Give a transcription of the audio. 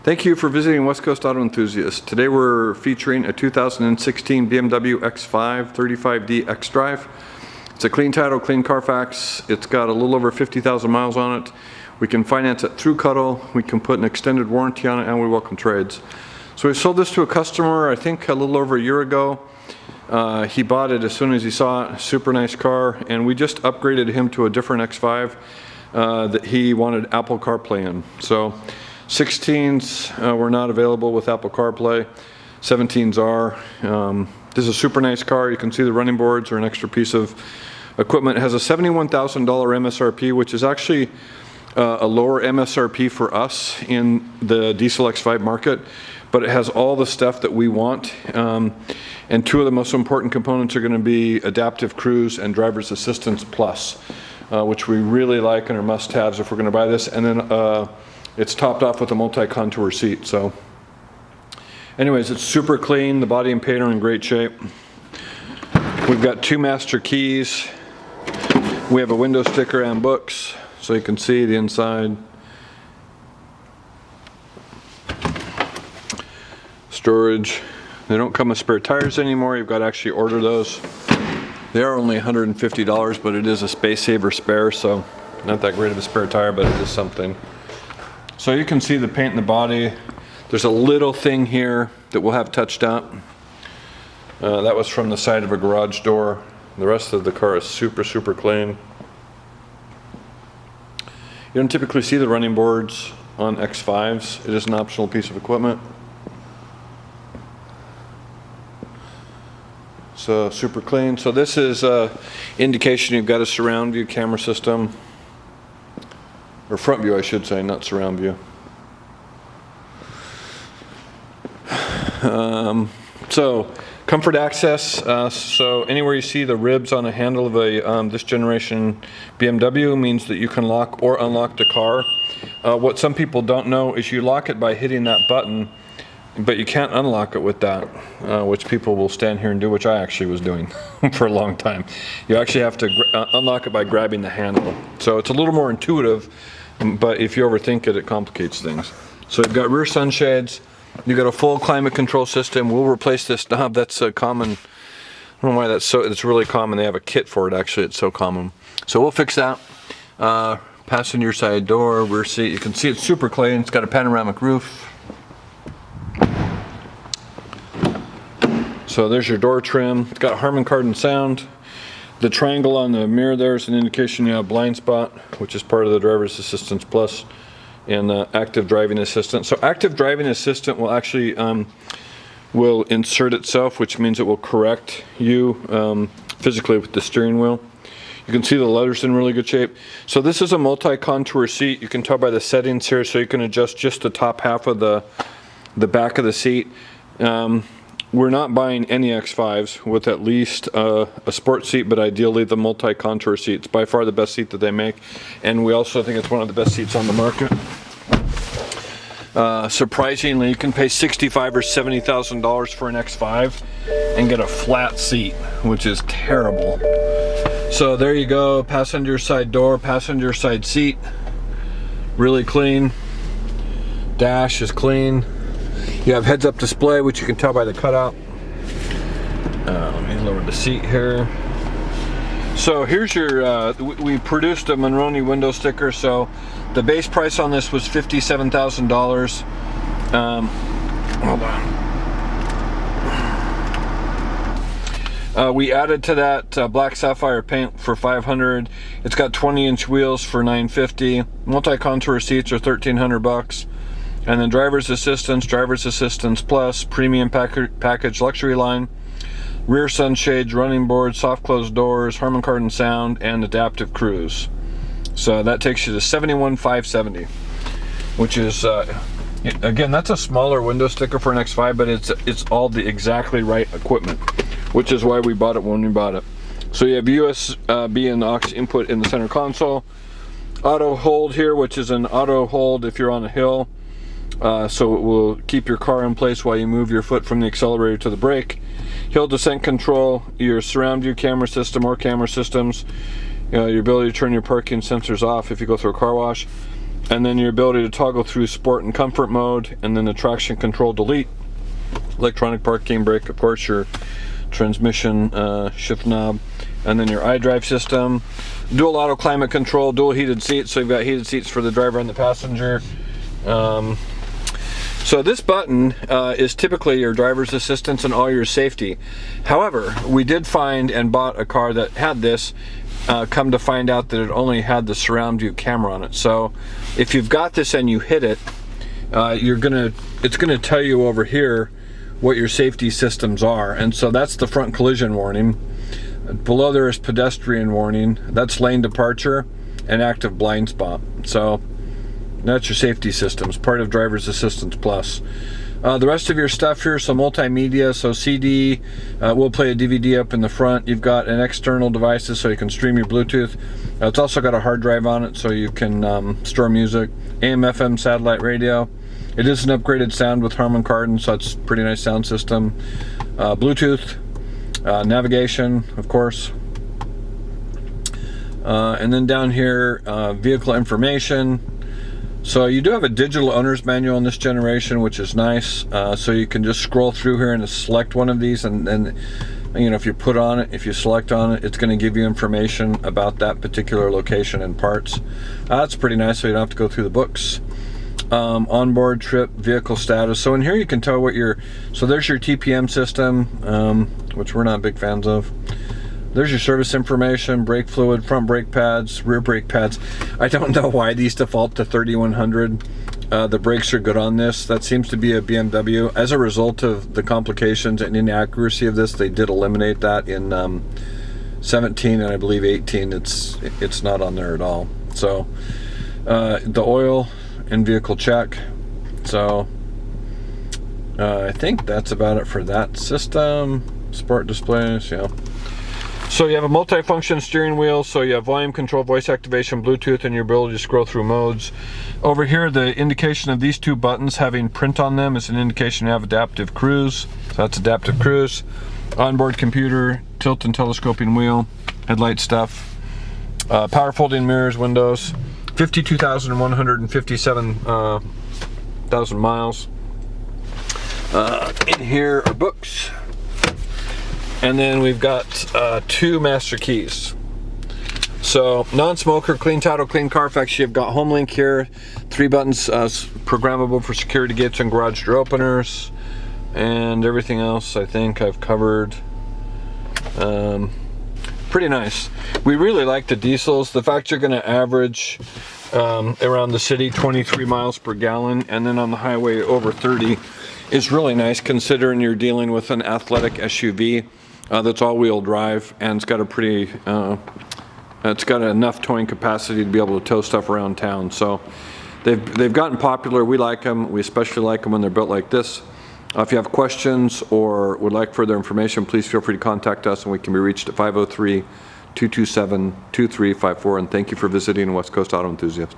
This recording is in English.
Thank you for visiting West Coast Auto Enthusiasts. Today we're featuring a 2016 BMW X5 35D xDrive. It's a clean title, clean Carfax. It's got a little over 50,000 miles on it. We can finance it through Cuddle. We can put an extended warranty on it, and we welcome trades. So we sold this to a customer, I think a little over a year ago. He bought it as soon as he saw it. Super nice car, and we just upgraded him to a different X5 that he wanted Apple CarPlay in. So 16s were not available with Apple CarPlay. 17s are. This is a super nice car. You can see the running boards are an extra piece of equipment. It has a $71,000 MSRP, which is actually a lower MSRP for us in the diesel X5 market, but it has all the stuff that we want. And two of the most important components are going to be adaptive cruise and driver's assistance plus, which we really like and are must-haves if we're going to buy this. And then it's topped off with a multi-contour seat. So anyways, it's super clean. The body and paint are in great shape. We've got two master keys. We have a window sticker and books, so you can see the inside. Storage. They don't come with spare tires anymore. You've got to actually order those. They are only $150, but it is a space saver spare, so not that great of a spare tire, but it is something. So you can see the paint in the body. There's a little thing here that we'll have touched up. That was from the side of a garage door. The rest of the car is super, super clean. You don't typically see the running boards on X5s. It is an optional piece of equipment. So super clean. So this is indication you've got a surround view camera system. Or front view, I should say, not surround view. So comfort access. So anywhere you see the ribs on a handle of a this generation BMW means that you can lock or unlock the car. What some people don't know is you lock it by hitting that button, but you can't unlock it with that, which people will stand here and do, which I actually was doing for a long time. You actually have to unlock it by grabbing the handle. So it's a little more intuitive, but if you overthink it, it complicates things. So you've got rear sunshades. You've got a full climate control system. We'll replace this knob. That's a common, I don't know why that's so, it's really common. They have a kit for it, actually. It's so common. So we'll fix that. Passenger side door, rear seat. You can see it's super clean. It's got a panoramic roof. So there's your door trim. It's got Harman Kardon sound. The triangle on the mirror there is an indication you have blind spot, which is part of the driver's assistance plus, and active driving assistant. So active driving assistant will actually will insert itself, which means it will correct you physically with the steering wheel. You can see the letters in really good shape. So this is a multi-contour seat. You can tell by the settings here, so you can adjust just the top half of the back of the seat. We're not buying any X5s with at least a sport seat, but ideally the multi-contour seat. It's by far the best seat that they make, and we also think it's one of the best seats on the market. Surprisingly, you can pay $65,000 or $70,000 for an X5 and get a flat seat, which is terrible. So there you go, passenger side door, passenger side seat, really clean. Dash is clean. You have heads-up display, which you can tell by the cutout. Let me lower the seat here. So here's your, we produced a Monroney window sticker, so the base price on this was $57,000. Hold on. We added to that black sapphire paint for $500. It's got 20-inch wheels for $950. Multi-contour seats are $1,300. And then driver's assistance plus, premium package luxury line, rear sunshades, running boards, soft closed doors, Harman Kardon sound, and adaptive cruise. So that takes you to $71,570, which is again, that's a smaller window sticker for an X5, but it's all the exactly right equipment, which is why we bought it when we bought it. So you have USB and aux input in the center console, auto hold here, which is an auto hold if you're on a hill. So it will keep your car in place while you move your foot from the accelerator to the brake. Hill descent control, your surround view camera system or camera systems, your ability to turn your parking sensors off if you go through a car wash. and then your ability to toggle through sport and comfort mode, and then the traction control delete, electronic parking brake, of course, your transmission shift knob, and then your iDrive system, dual auto climate control, dual heated seats, so you've got heated seats for the driver and the passenger. So this button is typically your driver's assistance and all your safety. However, we did find and bought a car that had this, come to find out that it only had the surround view camera on it. So if you've got this and you hit it, it's gonna tell you over here what your safety systems are. And so that's the front collision warning. Below there is pedestrian warning. That's lane departure and active blind spot. So that's your safety systems, part of Driver's Assistance Plus. The rest of your stuff here, so multimedia, so CD, we'll play a DVD up in the front. You've got an external devices so you can stream your Bluetooth. It's also got a hard drive on it so you can store music. AM, FM, satellite radio. It is an upgraded sound with Harman Kardon, so it's a pretty nice sound system. Bluetooth, navigation, of course. And then down here, vehicle information. So you do have a digital owner's manual in this generation, which is nice. So you can just scroll through here and select one of these, and then, you know, if you put on it, if you select on it, it's going to give you information about that particular location and parts. That's pretty nice, so you don't have to go through the books. Onboard trip, vehicle status. So in here you can tell what so there's your TPM system, which we're not big fans of. There's your service information, brake fluid, front brake pads, rear brake pads. I don't know why these default to 3100. The brakes are good on this. That seems to be a BMW. As a result of the complications and inaccuracy of this, they did eliminate that in 17 and I believe 18. It's not on there at all. So the oil and vehicle check. So I think that's about it for that system. Sport displays, yeah. So you have a multi-function steering wheel, so you have volume control, voice activation, Bluetooth, and your ability to scroll through modes. Over here, the indication of these two buttons having print on them is an indication you have adaptive cruise. So that's adaptive cruise. Onboard computer, tilt and telescoping wheel, headlight stuff, power folding mirrors, windows, 52,157 miles. In here are books. And then we've got 2 master keys. So non-smoker, clean title, clean Carfax. You've got home link here, 3 buttons programmable for security gates and garage door openers, and everything else I think I've covered. Pretty nice. We really like the diesels. The fact you're going to average around the city 23 miles per gallon, and then on the highway over 30 is really nice, considering you're dealing with an athletic SUV. That's all-wheel drive, and it's got a pretty, it's got enough towing capacity to be able to tow stuff around town. So they've gotten popular. We like them. We especially like them when they're built like this. If you have questions or would like further information, please feel free to contact us, and we can be reached at 503-227-2354. And thank you for visiting West Coast Auto Enthusiast.